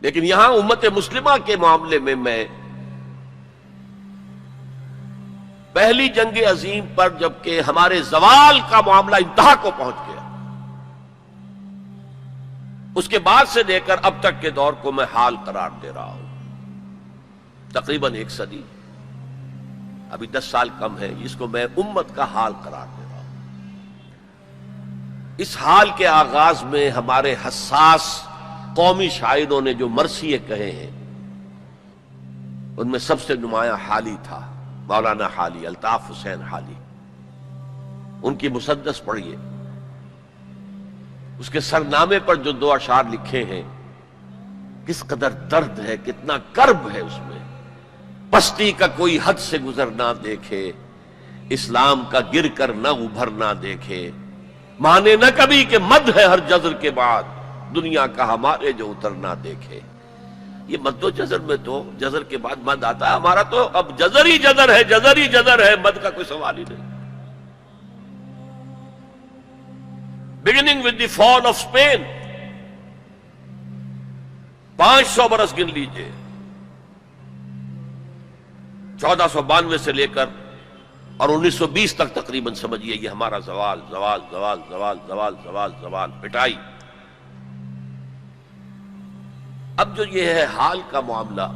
لیکن یہاں امت مسلمہ کے معاملے میں پہلی جنگ عظیم پر جبکہ ہمارے زوال کا معاملہ انتہا کو پہنچ گیا، اس کے بعد سے لے کر اب تک کے دور کو میں حال قرار دے رہا ہوں، تقریباً 1 صدی، ابھی 10 سال کم ہے، اس کو میں امت کا حال قرار دے رہا ہوں۔ اس حال کے آغاز میں ہمارے حساس قومی شاعروں نے جو مرثیے کہے ہیں، ان میں سب سے نمایاں حالی تھا، مولانا حالی، الطاف حسین حالی۔ ان کی مسدس پڑھیے، اس کے سرنامے پر جو 2 اشعار لکھے ہیں، کس قدر درد ہے، کتنا کرب ہے اس میں۔ پستی کا کوئی حد سے گزر نہ دیکھے، اسلام کا گر کر نہ ابھر نہ دیکھے، مانے نہ کبھی کہ مد ہے ہر جزر کے بعد، دنیا کا ہمارے جو اتر نہ دیکھے۔ یہ مد و جزر میں تو جزر کے بعد مد آتا ہے، ہمارا تو اب جزر ہی جزر ہے، جزر ہی جزر ہے، مد کا کوئی سوال ہی نہیں۔ beginning with the fall of Spain، 500 برس گن لیجئے، 1492 سے لے کر اور 1920 تک تقریباً سمجھیے، یہ ہمارا زوال زوال زوال زوال زوال زوال زوال پٹائی۔ اب جو یہ ہے حال کا معاملہ،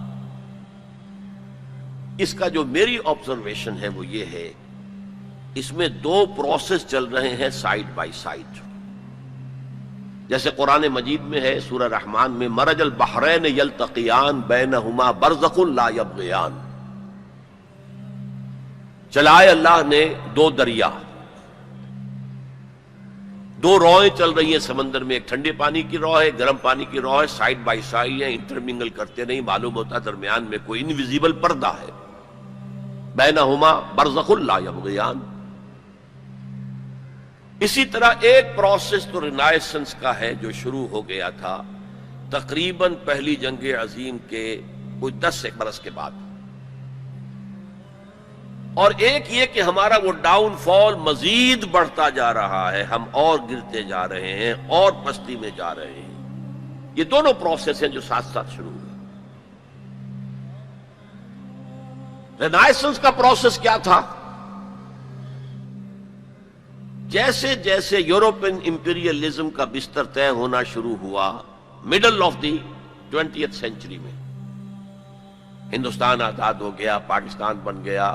اس کا جو میری آبزرویشن ہے وہ یہ ہے، اس میں 2 پروسیس چل رہے ہیں سائیڈ بائی سائیڈ۔ جیسے قرآن مجید میں ہے سورہ رحمان میں، مرج البحرین یلتقیان بینہما برزخ لا یبغیان، چلائے اللہ نے 2 دریا، 2 روئیں چل رہی ہیں سمندر میں، ایک ٹھنڈے پانی کی رو ہے، گرم پانی کی رو ہے، سائیڈ بائی سائیڈ ہیں، انٹرمنگل کرتے نہیں، معلوم ہوتا درمیان میں کوئی انویزیبل پردہ ہے، بینہما برزخ لا یبغیان۔ اسی طرح ایک پروسیس تو رینائسنس کا ہے جو شروع ہو گیا تھا تقریباً پہلی جنگ عظیم کے کچھ 10 برس کے بعد، اور ایک یہ کہ ہمارا وہ ڈاؤن فال مزید بڑھتا جا رہا ہے، ہم اور گرتے جا رہے ہیں اور پستی میں جا رہے ہیں۔ یہ دونوں پروسیس ہیں جو ساتھ ساتھ شروع ہوئے۔ رینائسنس کا پروسیس کیا تھا؟ جیسے جیسے یورپین امپیریلزم کا بستر طے ہونا شروع ہوا middle of the 20th century میں، ہندوستان آزاد ہو گیا، پاکستان بن گیا،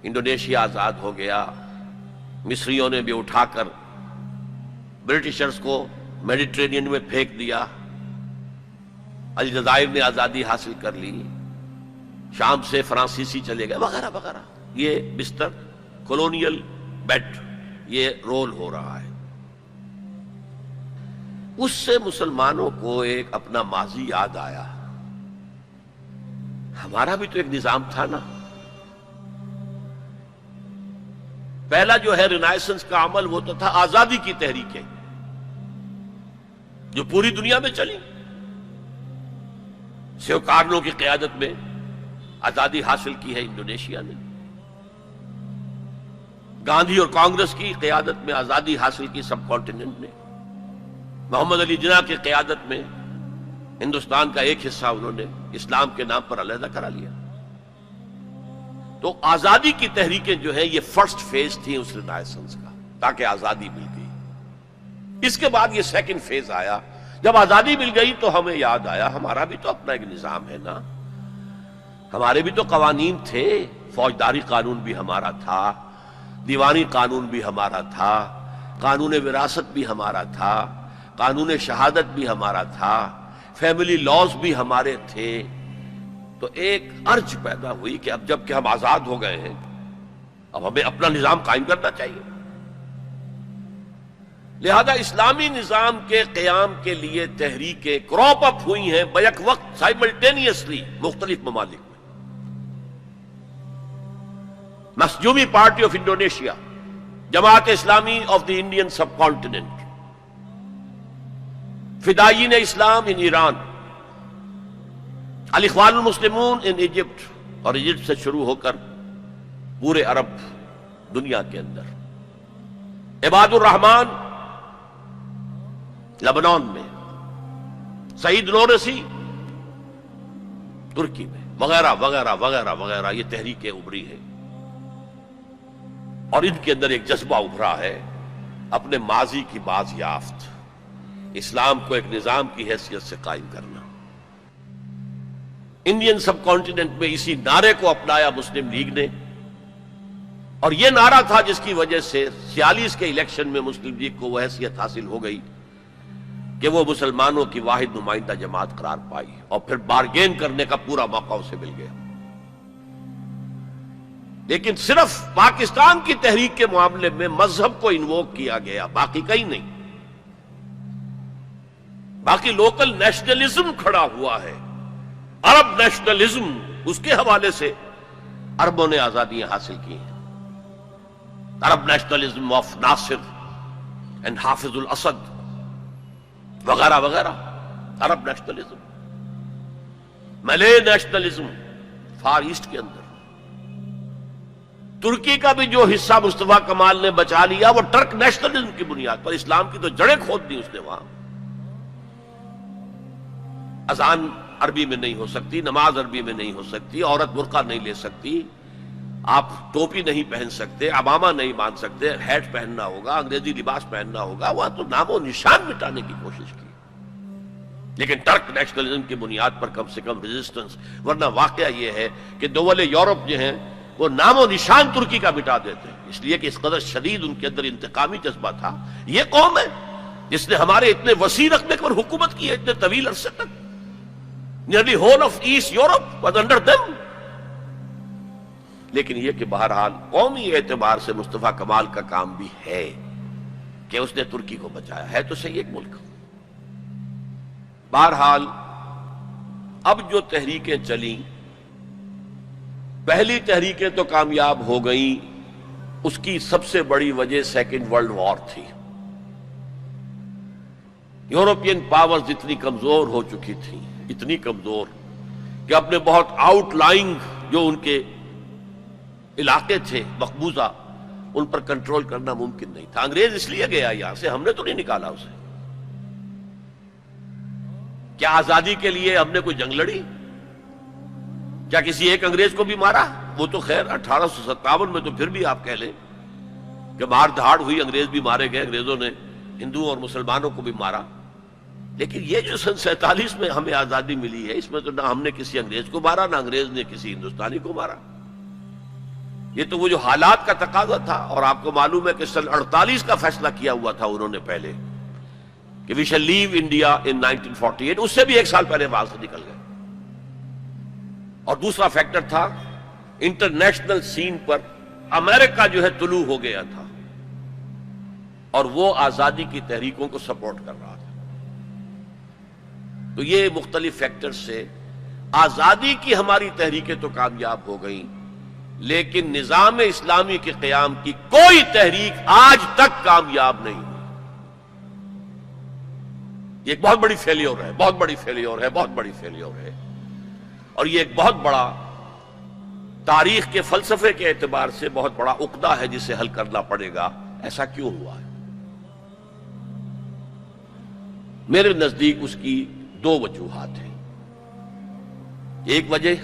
انڈونیشیا آزاد ہو گیا، مصریوں نے بھی اٹھا کر برٹشرز کو میڈیٹرینین میں پھینک دیا، الجزائر نے آزادی حاصل کر لی، شام سے فرانسیسی چلے گئے، وغیرہ وغیرہ۔ یہ بستر کولونیل بیڈ یہ رول ہو رہا ہے۔ اس سے مسلمانوں کو ایک اپنا ماضی یاد آیا، ہمارا بھی تو ایک نظام تھا نا۔ پہلا جو ہے رینائسنس کا عمل وہ تو تھا آزادی کی تحریکیں جو پوری دنیا میں چلی، سیوکارنو کی قیادت میں آزادی حاصل کی ہے انڈونیشیا نے، گاندھی اور کانگریس کی قیادت میں آزادی حاصل کی سب کانٹیننٹ نے، محمد علی جناح کی قیادت میں ہندوستان کا ایک حصہ انہوں نے اسلام کے نام پر علیحدہ کرا لیا۔ تو آزادی کی تحریکیں جو ہیں یہ فرسٹ فیز تھی اس رینائسنس کا، تاکہ آزادی مل گئی۔ اس کے بعد یہ سیکنڈ فیز آیا، جب آزادی مل گئی تو ہمیں یاد آیا ہمارا بھی تو اپنا ایک نظام ہے نا، ہمارے بھی تو قوانین تھے، فوجداری قانون بھی ہمارا تھا، دیوانی قانون بھی ہمارا تھا، قانون وراثت بھی ہمارا تھا، قانون شہادت بھی ہمارا تھا، فیملی لاز بھی ہمارے تھے۔ تو ایک ارج پیدا ہوئی کہ اب جب کہ ہم آزاد ہو گئے ہیں، اب ہمیں اپنا نظام قائم کرنا چاہیے۔ لہذا اسلامی نظام کے قیام کے لیے تحریکیں کراپ اپ ہوئی ہیں بیک وقت سائملٹینیسلی مختلف ممالک میں۔ مخزومی party of Indonesia, Jamaat Islami of the Indian subcontinent, فدائین اسلام ان ایران، الاخوان المسلمون ان ایجپٹ، اور ایجپٹ سے شروع ہو کر پورے عرب دنیا کے اندر، عباد الرحمن لبنان میں، سعید نورسی ترکی میں، وغیرہ وغیرہ وغیرہ وغیرہ، یہ تحریکیں ابھری ہیں اور ان کے اندر ایک جذبہ ابھرا ہے اپنے ماضی کی باز یافت، اسلام کو ایک نظام کی حیثیت سے قائم کرنا۔ انڈین سب کانٹیننٹ میں اسی نعرے کو اپنایا مسلم لیگ نے، اور یہ نعرہ تھا جس کی وجہ سے 46 کے الیکشن میں مسلم لیگ کو وہ حیثیت حاصل ہو گئی کہ وہ مسلمانوں کی واحد نمائندہ جماعت قرار پائی، اور پھر بارگین کرنے کا پورا موقع اسے مل گیا۔ لیکن صرف پاکستان کی تحریک کے معاملے میں مذہب کو انووک کیا گیا، باقی کہیں نہیں۔ باقی لوکل نیشنلزم کھڑا ہوا ہے، عرب نیشنلزم، اس کے حوالے سے عربوں نے آزادیاں حاصل کی ہیں۔ عرب نیشنلزم آف ناصر اینڈ حافظ الاسد وغیرہ وغیرہ، عرب نیشنلزم، ملے نیشنلزم فار ایسٹ کے اندر۔ ترکی کا بھی جو حصہ مصطفیٰ کمال نے بچا لیا وہ ٹرک نیشنلزم کی بنیاد پر، اسلام کی تو جڑیں کھود دی اس نے وہاں۔ اذان عربی میں نہیں ہو سکتی، نماز عربی میں نہیں ہو سکتی، عورت برقع نہیں لے سکتی، آپ ٹوپی نہیں پہن سکتے، عمامہ نہیں باندھ سکتے، ہیٹ پہننا ہوگا، انگریزی لباس پہننا ہوگا۔ وہاں تو نام و نشان مٹانے کی کوشش کی، لیکن ٹرک نیشنلزم کی بنیاد پر کم سے کم ریزسٹنس۔ ورنہ واقعہ یہ ہے کہ دول یورپ جو ہیں وہ نام و نشان ترکی کا مٹا دیتے ہیں، اس لیے کہ اس قدر شدید ان کے اندر انتقامی جذبہ تھا۔ یہ قوم ہے جس نے ہمارے اتنے وسیع رقبے پر حکومت کی ہے اتنے طویل عرصے تک۔ Nearly whole of East Europe was under them. لیکن یہ کہ بہرحال قومی اعتبار سے مصطفیٰ کمال کا کام بھی ہے کہ اس نے ترکی کو بچایا ہے، تو صحیح ایک ملک۔ بہرحال اب جو تحریکیں چلیں، پہلی تحریکیں تو کامیاب ہو گئیں، اس کی سب سے بڑی وجہ سیکنڈ ورلڈ وار تھی۔ یورپین پاورز اتنی کمزور ہو چکی تھیں، اتنی کمزور کہ اپنے بہت آؤٹ لائنگ جو ان کے علاقے تھے مقبوضہ، ان پر کنٹرول کرنا ممکن نہیں تھا۔ انگریز اس لیے گیا یہاں سے، ہم نے تو نہیں نکالا اسے۔ کیا آزادی کے لیے ہم نے کوئی جنگ لڑی؟ کیا کسی ایک انگریز کو بھی مارا؟ وہ تو خیر 1857 میں تو پھر بھی آپ کہہ لیں کہ مار دھاڑ ہوئی، انگریز بھی مارے گئے، انگریزوں نے ہندوؤں اور مسلمانوں کو بھی مارا۔ لیکن یہ جو سن 47 میں ہمیں آزادی ملی ہے، اس میں تو نہ ہم نے کسی انگریز کو مارا، نہ انگریز نے کسی ہندوستانی کو مارا۔ یہ تو وہ جو حالات کا تقاضا تھا، اور آپ کو معلوم ہے کہ سن 48 کا فیصلہ کیا ہوا تھا انہوں نے پہلے کہ وی شیل لیو انڈیا ان 1948، اس سے بھی ایک سال پہلے وہاں سے نکل گئے۔ اور دوسرا فیکٹر تھا انٹرنیشنل سین پر امریکہ جو ہے طلوع ہو گیا تھا، اور وہ آزادی کی تحریکوں کو سپورٹ کر رہا تھا۔ تو یہ مختلف فیکٹر سے آزادی کی ہماری تحریکیں تو کامیاب ہو گئیں، لیکن نظام اسلامی کے قیام کی کوئی تحریک آج تک کامیاب نہیں ہوئی۔ یہ ایک بہت بڑی فیلیور ہے، بہت بڑی فیلیور ہے، بہت بڑی فیلیور ہے، اور یہ ایک بہت بڑا تاریخ کے فلسفے کے اعتبار سے بہت بڑا عقدہ ہے جسے حل کرنا پڑے گا۔ ایسا کیوں ہوا ہے؟ میرے نزدیک اس کی دو وجوہات ہیں۔ ایک وجہ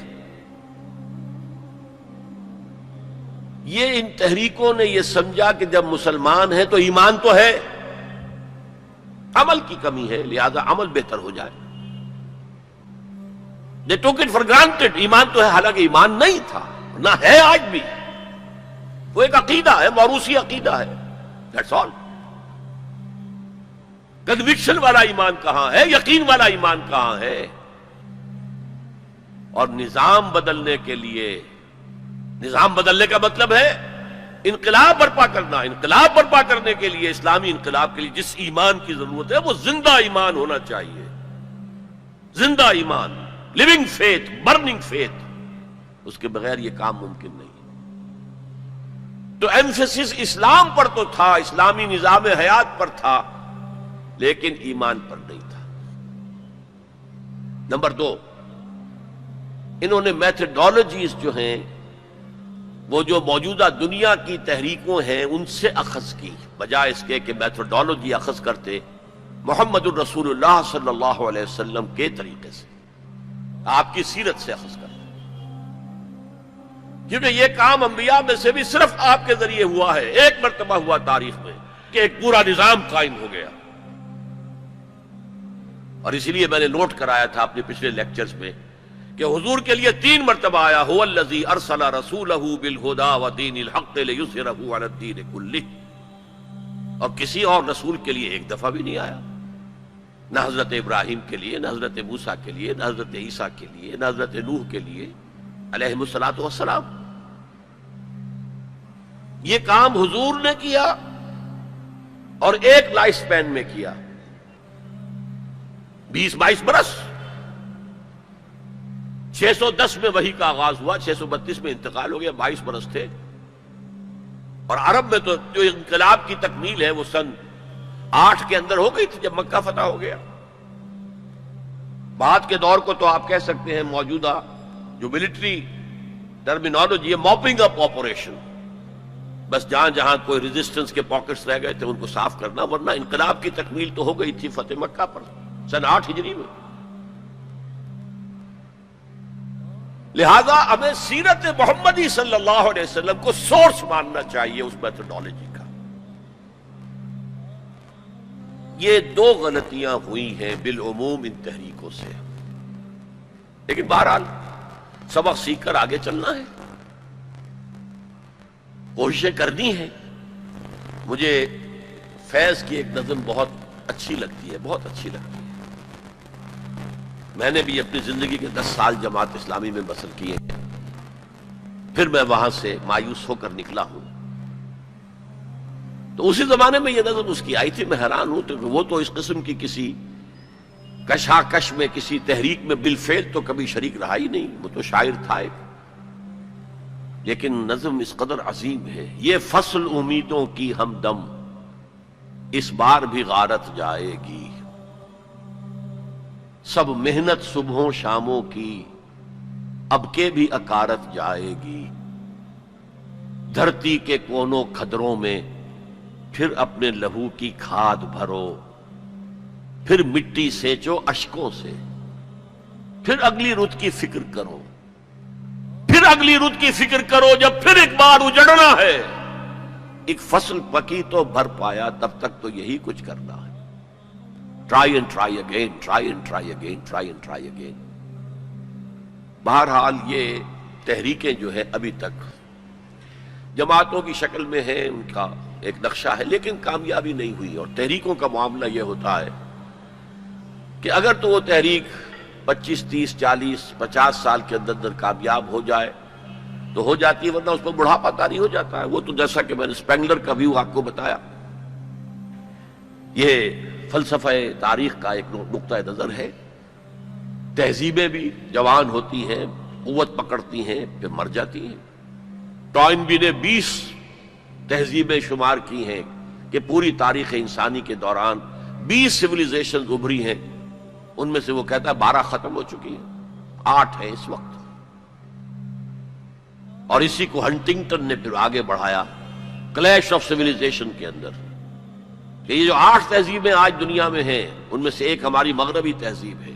یہ ان تحریکوں نے یہ سمجھا کہ جب مسلمان ہیں تو ایمان تو ہے، عمل کی کمی ہے، لہذا عمل بہتر ہو جائے۔ They took it for granted، ایمان تو ہے، حالانکہ ایمان نہیں تھا، نہ ہے آج بھی۔ وہ ایک عقیدہ ہے، موروثی عقیدہ ہے، that's all۔ کنوکشن والا ایمان کہاں ہے؟ یقین والا ایمان کہاں ہے؟ اور نظام بدلنے کے لیے، نظام بدلنے کا مطلب ہے انقلاب برپا کرنا۔ انقلاب برپا کرنے کے لیے، اسلامی انقلاب کے لیے جس ایمان کی ضرورت ہے وہ زندہ ایمان ہونا چاہیے، زندہ ایمان، لیونگ فیتھ، برننگ فیتھ۔ اس کے بغیر یہ کام ممکن نہیں۔ تو ایمفیسس اسلام پر تو تھا، اسلامی نظام حیات پر تھا، لیکن ایمان پر نہیں تھا۔ نمبر دو، انہوں نے میتھڈالوجیز جو ہیں وہ جو موجودہ دنیا کی تحریکوں ہیں ان سے اخذ کی، بجائے اس کے کہ میتھڈالوجی اخذ کرتے، محمد الرسول اللہ صلی اللہ علیہ وسلم کے طریقے سے، آپ کی سیرت سے اخذ کر، کیونکہ یہ کام انبیاء میں سے بھی صرف آپ کے ذریعے ہوا ہے، ایک مرتبہ ہوا تاریخ میں کہ ایک پورا نظام قائم ہو گیا۔ اور اسی لیے میں نے نوٹ کرایا تھا اپنے پچھلے لیکچرز میں کہ حضور کے لیے 3 مرتبہ آیا هو الذی ارسل رسولہ بالہدی ودین الحق لیظہرہ علی الدین کلہ، اور کسی اور رسول کے لیے ایک دفعہ بھی نہیں آیا، نہ حضرت ابراہیم کے لیے، نہ حضرت موسیٰ کے لیے، نہ حضرت عیسیٰ کے لیے، نہ حضرت نوح کے لیے علیہم الصلاۃ والسلام۔ یہ کام حضور نے کیا اور ایک لائف سپین میں کیا، 20-22 برس۔ 610 میں وحی کا آغاز ہوا، 632 میں انتقال ہو گیا، 22 برس تھے۔ اور عرب میں تو جو انقلاب کی تکمیل ہے وہ سن 8 کے اندر ہو گئی تھی جب مکہ فتح ہو گیا۔ بعد کے دور کو تو آپ کہہ سکتے ہیں موجودہ جو ملٹری ٹرمینالوجی ہے، موپنگ اپ آپریشن، بس جہاں جہاں کوئی ریزسٹنس کے پاکٹس رہ گئے تھے ان کو صاف کرنا، ورنہ انقلاب کی تکمیل تو ہو گئی تھی فتح مکہ پر سن 8 ہجری میں۔ لہذا ہمیں سیرت محمدی صلی اللہ علیہ وسلم کو سورس ماننا چاہیے اس میتھڈالوجی کا۔ یہ 2 غلطیاں ہوئی ہیں بالعموم ان تحریکوں سے، لیکن بہرحال سبق سیکھ کر آگے چلنا ہے، کوششیں کرنی ہے۔ مجھے فیض کی ایک نظم بہت اچھی لگتی ہے، بہت اچھی لگتی ہے۔ میں نے بھی اپنی زندگی کے 10 سال جماعت اسلامی میں بسر کیے ہیں، پھر میں وہاں سے مایوس ہو کر نکلا ہوں۔ تو اسی زمانے میں یہ نظم اس کی آئی تھی، میں حیران ہوں کہ وہ تو اس قسم کی کسی کشاکش میں، کسی تحریک میں بالفعل تو کبھی شریک رہا ہی نہیں، وہ تو شاعر تھا ایک، لیکن نظم اس قدر عظیم ہے۔ یہ فصل امیدوں کی ہمدم اس بار بھی غارت جائے گی، سب محنت صبحوں شاموں کی اب کے بھی اکارت جائے گی، دھرتی کے کونوں کھدروں میں پھر اپنے لہو کی کھاد بھرو، پھر مٹی سینچو اشکوں سے، پھر اگلی رت کی فکر کرو، پھر اگلی رت کی فکر کرو، جب پھر ایک بار اجڑنا ہے، ایک فصل پکی تو بھر پایا، تب تک تو یہی کچھ کرنا ہے۔ Try and try again, try and try again, try and try again. بہرحال یہ تحریکیں جو ہے ابھی تک جماعتوں کی شکل میں ہیں، ان کا ایک نقشہ ہے، لیکن کامیابی نہیں ہوئی۔ اور تحریکوں کا معاملہ یہ ہوتا ہے کہ اگر تو وہ تحریک 25 30 40 50 سال کے اندر کامیاب ہو جائے تو ہو جاتی ہے، ورنہ اس پر بڑھاپا طاری ہو جاتا ہے۔ وہ تو جیسا کہ میں نے اسپینگلر کا بھی آپ کو بتایا، یہ فلسفہ تاریخ کا ایک نقطہ نظر ہے۔ تہذیبیں بھی جوان ہوتی ہیں، قوت پکڑتی ہیں، پھر مر جاتی ہیں۔ ٹوائنبی نے 20 تہذیبیں شمار کی ہیں کہ پوری تاریخ انسانی کے دوران 20 سویلائزیشنز ابھری ہیں، ان میں سے وہ کہتا ہے 12 ختم ہو چکی ہیں، 8 ہیں اس وقت۔ اور اسی کو ہنٹنگٹن نے پھر آگے بڑھایا کلیش آف سویلائزیشن کے اندر، کہ یہ جو 8 تہذیبیں آج دنیا میں ہیں ان میں سے ایک ہماری مغربی تہذیب ہے،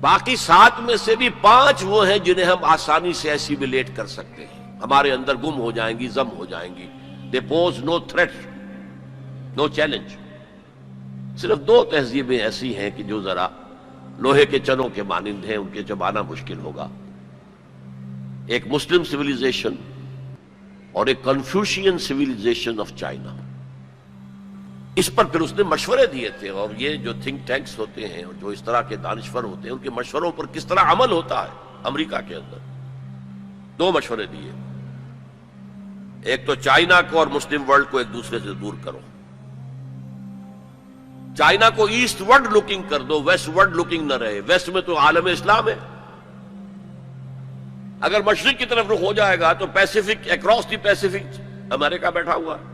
باقی 7 میں سے بھی 5 وہ ہیں جنہیں ہم آسانی سے ایسیمیلیٹ کر سکتے ہیں، ہمارے اندر گم ہو جائیں گی، ضم ہو جائیں گی۔ They pose no threat, no challenge. صرف 2 تہذیبیں ایسی ہیں کہ جو ذرا لوہے کے چنوں کے مانند ہیں، ان کے چبانا مشکل ہوگا، ایک مسلم سویلائزیشن اور ایک کنفیوشین سویلائزیشن آف چائنا۔ اس پر پھر اس نے مشورے دیے تھے، اور یہ جو تھنک ٹینکس ہوتے ہیں اور جو اس طرح کے دانشور ہوتے ہیں، ان کے مشوروں پر کس طرح عمل ہوتا ہے۔ امریکہ کے اندر 2 مشورے دیے، ایک تو چائنا کو اور مسلم ورلڈ کو ایک دوسرے سے دور کرو، چائنا کو ایسٹ ورڈ لوکنگ کر دو، ویسٹ ورڈ لوکنگ نہ رہے۔ ویسٹ میں تو عالم اسلام ہے، اگر مشرق کی طرف رخ ہو جائے گا تو پیسیفک، اکراس دی پیسیفک امریکہ بیٹھا ہوا ہے،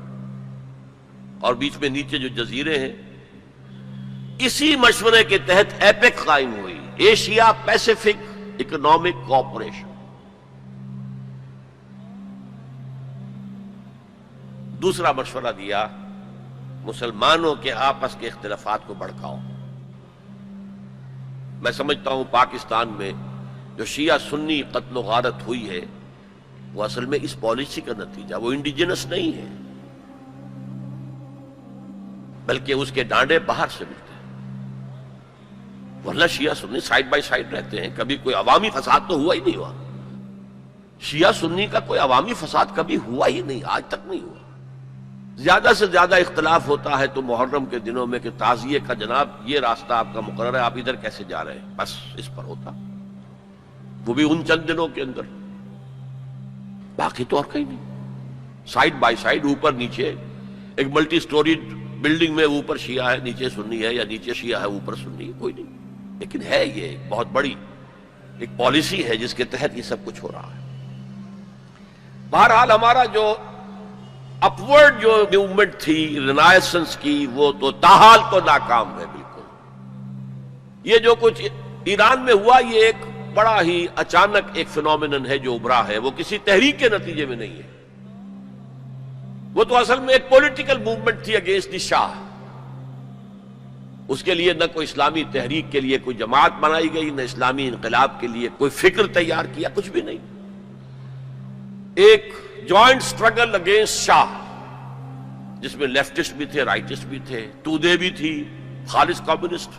اور بیچ میں نیچے جو جزیرے ہیں۔ اسی مشورے کے تحت ایپیک قائم ہوئی، ایشیا پیسیفک اکنامک کوآپریشن۔ دوسرا مشورہ دیا مسلمانوں کے آپس کے اختلافات کو بھڑکاؤ. میں سمجھتا ہوں پاکستان میں جو شیعہ سنی قتل و غارت ہوئی ہے وہ اصل میں اس پالیسی کا نتیجہ، وہ انڈیجنس نہیں ہے بلکہ اس کے ڈانڈے باہر سے ملتے ہیں. ورنہ شیعہ سنی سائیڈ بائی سائیڈ رہتے ہیں، کبھی کوئی عوامی فساد تو ہوا ہی نہیں ہوا. شیعہ سنی کا کوئی عوامی فساد کبھی ہوا ہی نہیں، آج تک نہیں ہوا. زیادہ سے زیادہ اختلاف ہوتا ہے تو محرم کے دنوں میں کہ تعزیے کا جناب یہ راستہ آپ کا مقرر ہے، آپ ادھر کیسے جا رہے ہیں، بس اس پر ہوتا، وہ بھی ان چند دنوں کے اندر. باقی تو اور کہیں نہیں. سائیڈ بائی سائیڈ، اوپر نیچے، ایک ملٹی سٹوری بلڈنگ میں اوپر شیعہ ہے نیچے سنی ہے، یا نیچے شیعہ ہے اوپر سنی ہے، کوئی نہیں. لیکن ہے یہ بہت بڑی ایک پالیسی ہے جس کے تحت یہ سب کچھ ہو رہا ہے. بہرحال ہمارا جو اپورڈ جو موومنٹ تھی رینائسنس کی، وہ تو تاحال تو ناکام ہے بالکل. یہ جو کچھ ایران میں ہوا یہ ایک بڑا ہی اچانک ایک فینومینن ہے جو ابھرا ہے، وہ کسی تحریک کے نتیجے میں نہیں ہے. وہ تو اصل میں ایک پولیٹیکل موومنٹ تھی اگینسٹ دی شاہ. اس کے لیے نہ کوئی اسلامی تحریک کے لیے کوئی جماعت بنائی گئی، نہ اسلامی انقلاب کے لیے کوئی فکر تیار کیا، کچھ بھی نہیں. ایک جوائنٹ سٹرگل اگینسٹ شاہ جس میں لیفٹسٹ بھی تھے، رائٹسٹ بھی تھے، تودے بھی تھی، خالص کمیونسٹ،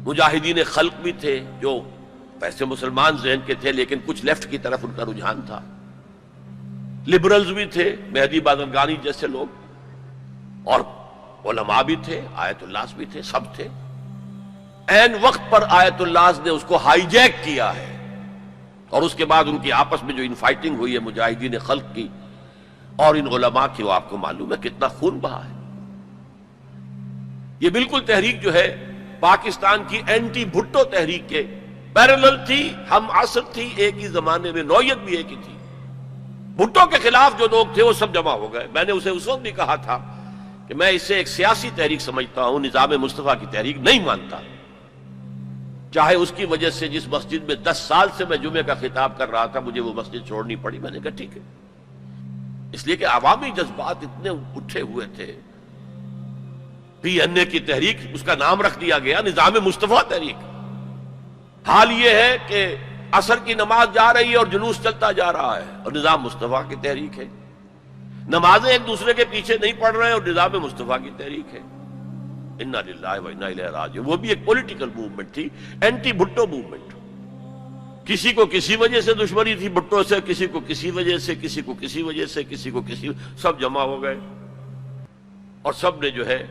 مجاہدین خلق بھی تھے جو ویسے مسلمان ذہن کے تھے لیکن کچھ لیفٹ کی طرف ان کا رجحان تھا، لبرلز بھی تھے، مہدی بادرگانی جیسے لوگ، اور علماء بھی تھے، آیت اللہ بھی تھے، سب تھے. عین وقت پر آیت اللہ نے اس کو ہائی جیک کیا ہے، اور اس کے بعد ان کی آپس میں جو ان فائٹنگ ہوئی ہے مجاہدین خلق کی اور ان علماء کی، وہ آپ کو معلوم ہے کتنا خون بہا ہے. یہ بالکل تحریک جو ہے پاکستان کی اینٹی بھٹو تحریک کے پیرلل تھی، ہم عصر تھی، ایک ہی زمانے میں، نوعیت بھی ایک ہی تھی. بھٹو کے خلاف جو لوگ تھے وہ سب جمع ہو گئے. میں نے اسے اس وقت بھی کہا تھا کہ میں اسے ایک سیاسی تحریک سمجھتا ہوں، نظام مصطفیٰ کی تحریک نہیں مانتا. چاہے اس کی وجہ سے جس مسجد میں 10 سال سے میں جمعے کا خطاب کر رہا تھا مجھے وہ مسجد چھوڑنی پڑی، میں نے کہا ٹھیک ہے، اس لیے کہ عوامی جذبات اتنے اٹھے ہوئے تھے. پی این اے کی تحریک، اس کا نام رکھ دیا گیا نظام مصطفیٰ تحریک. حال یہ ہے کہ عصر کی نماز جا رہی ہے اور جلوس چلتا جا رہا ہے اور نظام مصطفیٰ کی تحریک ہے. نمازیں ایک دوسرے کے پیچھے نہیں پڑھ رہے ہیں اور نظام مصطفیٰ کی تحریک ہے. انا للہ و انا الیہ راجعون. وہ بھی ایک پولیٹیکل موومنٹ تھی، اینٹی بھٹو موومنٹ. کسی کو کسی وجہ سے دشمنی تھی بھٹو سے، کسی کو کسی وجہ سے، کسی کو کسی وجہ سے، کسی کو کسی، سب جمع ہو گئے اور سب نے جو ہے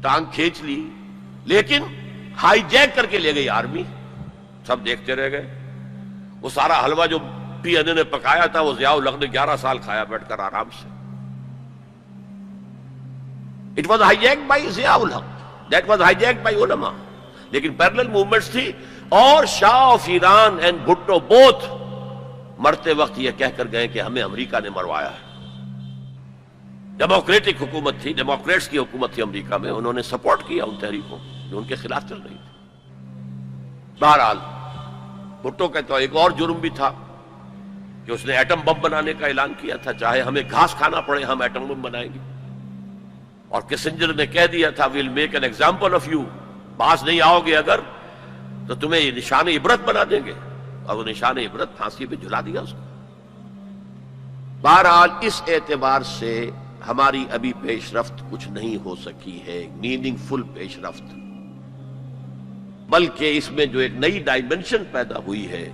ٹانگ کھینچ لی. لیکن ہائی جیک کر کے لے گئی آرمی. سب دیکھتے رہ گئے. وہ سارا حلوہ جو پی این اے نے پکایا تھا وہ ضیاء الحق نے 11 سال کھایا بیٹھ کر آرام سے. It was hijacked by Zia ul Haq. That was hijacked by علماء. لیکن پیرلل موومنٹس تھی. اور شاہ of Iran and Bhutto both مرتے وقت یہ کہہ کر گئے کہ ہمیں امریکہ نے مروایا ہے. ڈیموکریٹک حکومت تھی، ڈیموکریٹس کی حکومت تھی امریکہ میں، انہوں نے سپورٹ کیا ان تحریکوں جو ان کے خلاف چل رہی تھی. بہرحال بھٹو کا تو ایک اور جرم بھی تھا کہ اس نے ایٹم بم بنانے کا اعلان کیا تھا، چاہے ہمیں گھاس کھانا پڑے ہم ایٹم بم بنائیں گے. اور کسنجر نے کہہ دیا تھا we'll make an example of you, باز نہیں آؤ گے اگر تو تمہیں یہ نشان عبرت بنا دیں گے، اور وہ نشان عبرت پھانسی پہ جھلا دیا اس کو. بہرحال اس اعتبار سے ہماری ابھی پیش رفت کچھ نہیں ہو سکی ہے، میننگ فل پیش رفت، بلکہ اس میں جو ایک نئی ڈائمنشن پیدا ہوئی ہے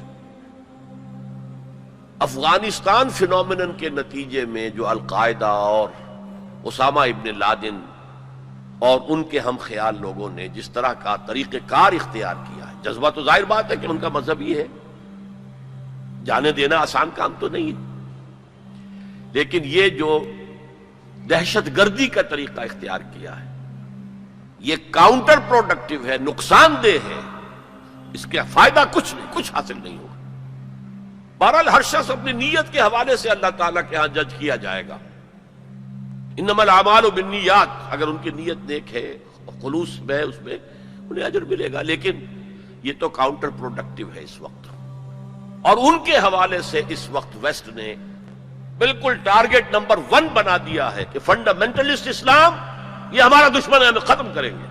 افغانستان فینومینن کے نتیجے میں، جو القاعدہ اور اسامہ ابن لادن اور ان کے ہم خیال لوگوں نے جس طرح کا طریقہ کار اختیار کیا ہے. جذبہ تو ظاہر بات ہے کہ ان کا مذہب یہ ہے، جانے دینا آسان کام تو نہیں ہے، لیکن یہ جو دہشت گردی کا طریقہ اختیار کیا ہے یہ کاؤنٹر پروڈکٹیو ہے، نقصان دہ ہے، اس کے فائدہ کچھ نہیں، کچھ حاصل نہیں ہوگا. بہرحال ہر شخص اپنی نیت کے حوالے سے اللہ تعالیٰ کے ہاں جج کیا جائے گا. انما الاعمال بالنیات، اگر ان کی نیت نیک ہے، خلوص میں اس میں انہیں اجر ملے گا. لیکن یہ تو کاؤنٹر پروڈکٹیو ہے اس وقت، اور ان کے حوالے سے اس وقت ویسٹ نے بالکل ٹارگٹ نمبر 1 بنا دیا ہے کہ فنڈامنٹلسٹ اسلام یہ ہمارا دشمن ہے، ہمیں ختم کریں گے۔